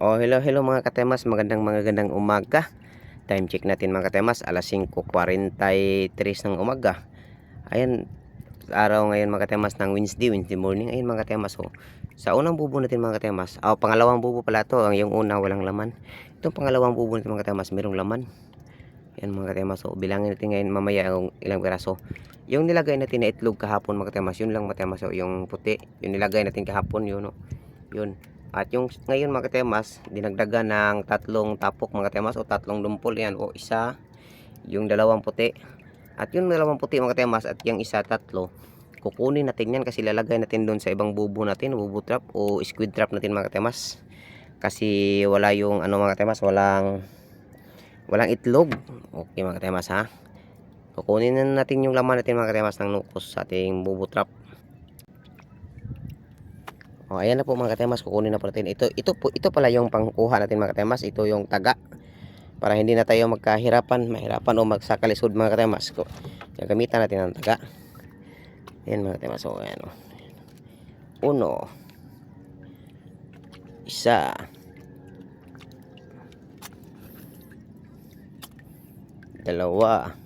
Oh, hello mga katemas, magandang umaga. Time check natin mga katemas, alas 5:43 ng umaga. Ayan, araw ngayon mga katemas ng Wednesday morning. Ayun mga katemas, oh. Sa unang bubo natin mga katemas, pangalawang bubo pala to. Yung una walang laman. Itong pangalawang bubo natin mga katemas, mayroong laman. Ayan mga katemas, oh. Bilangin natin ngayon mamaya kung ilang piraso. Yung nilagay natin na itlog kahapon mga katemas, yun lang mga katemas, oh. Yung puti, yung nilagay natin kahapon, yun, oh. Yun. At yung ngayon mga katemas, dinagdagan ng tatlong tapok mga katemas o tatlong dumpol yan o isa, yung dalawang puti. At yung dalawang puti mga katemas at yung isa tatlo, kukunin natin yan kasi lalagay natin doon sa ibang bubo natin, bubo trap o squid trap natin mga katemas. Kasi wala yung mga katemas, walang itlog. Okay mga katemas ha. Kukunin na natin yung laman natin mga katemas ng nukos sa ating bubo trap. Oh, ayan na po mga katemas, kukunin na po natin. Ito pala yung pangkuha natin mga katemas. Ito yung taga. Para hindi na tayo mahirapan o magsakalisod mga katemas. Gagamitan natin ang taga. Ayan mga katemas. So, ayan. Uno. Isa. Dalawa.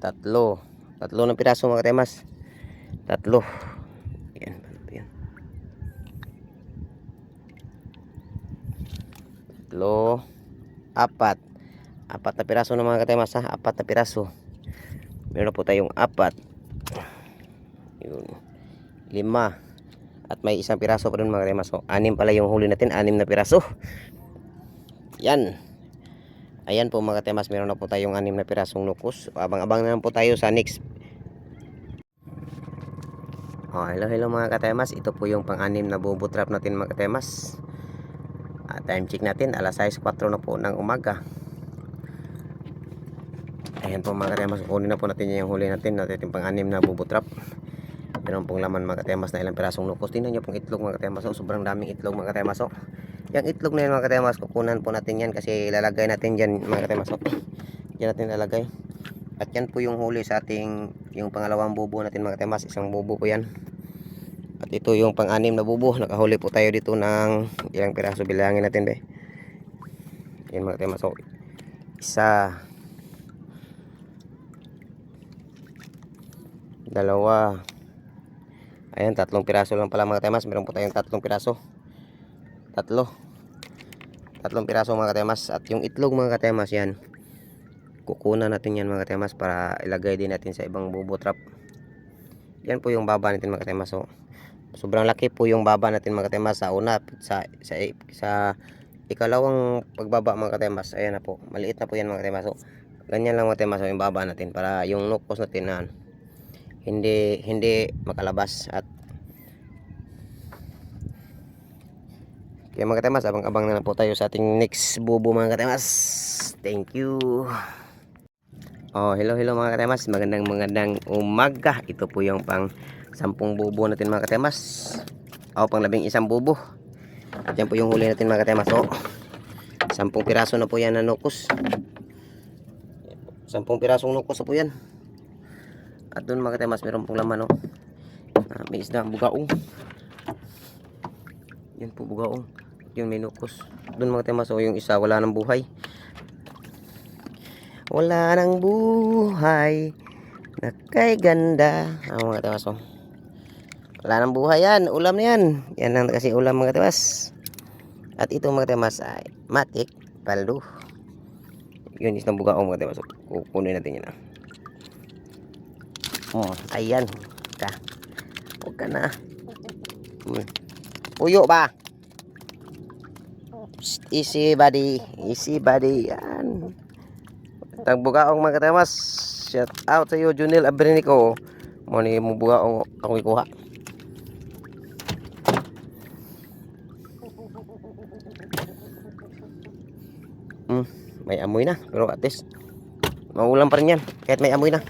Tatlo. Tatlo ng piraso mga katemas. Tatlo. Ayan. Tatlo. Apat. Apat na piraso ng mga katemas ha. Apat na piraso. Meron po tayong apat. Yun. 5. At may isang piraso pa rin mga katemas. So, 6 pala yung huli natin. 6 na piraso. Yan. Ayan po mga katemas. Meron na po tayong 6 na pirasong nukos. Abang-abang na lang po tayo sa next. Oh, hello mga katemas. Ito po yung pang-6 na bubo trap natin mga katemas. Time check natin alas 6:04 na po ng umaga. Ayan po mga katemas, kunin na po natin yung huli natin pang-6 na bubo trap. Meron pong laman mga katemas na ilang pirasong nukos. Tingnan nyo pong itlog mga katemas. Sobrang daming itlog mga katemas. Yung itlog na yun mga katemas, kukunan po natin yan kasi ilalagay natin dyan mga katemas. Yan natin ilalagay. At yan po yung huli sa ating yung pangalawang bubo natin mga katemas. Isang bubo po yan. At ito yung pang-6 na bubo. Nakahuli po tayo dito ng ilang piraso. Bilangin natin be. Yan mga katemas. Isa. Dalawa. Ayan, 3 piraso lang pala mga katemas. Meron po tayong 3 piraso. 3 piraso mga katemas. At yung itlog mga katemas yan, kukunan natin yan mga katemas para ilagay din natin sa ibang bubo trap. Yan po yung baba natin mga katemas. Sobrang laki po yung baba natin mga katemas sa una. Sa ikalawang pagbaba mga katemas, ayan na po. Maliit na po yan mga katemas. Ganyan lang mga katemas yung baba natin para yung nukos natin na hindi makalabas. At kaya mga katemas, abang-abang na lang po tayo sa ating next bubo mga katemas. Thank you. Oh, hello mga katemas, magandang umaga. Ito po yung pang 10 bubo natin mga katemas. Pang 11 bubo. At yan po yung huli natin mga katemas. 10 piraso na po yan na nukos. 10 pirasong nukos na po yan. At doon mga katemas, meron pong laman. May isda, bugaong. Yan po bugaong. Yun may nukos. Doon mga katemas, yung isa wala nang buhay. Wala nang buhay na kay ganda. Mga katemas, wala nang buhay yan. Ulam na yan. Yan lang kasi ulam mga katemas. At ito mga katemas ay matik paldo. Yun isang bugaong mga katemas. Kukunin natin yan. Ayan. Huwag ka na. Puyo ba? Easy buddy. Easy buddy. Yan. Tagbugaong mga katemas. Shout out sa iyo Junel Abrinico. Muni mo bugaong ako ikuha. May amoy na pero at least maulam pa rin yan kahit may amoy na.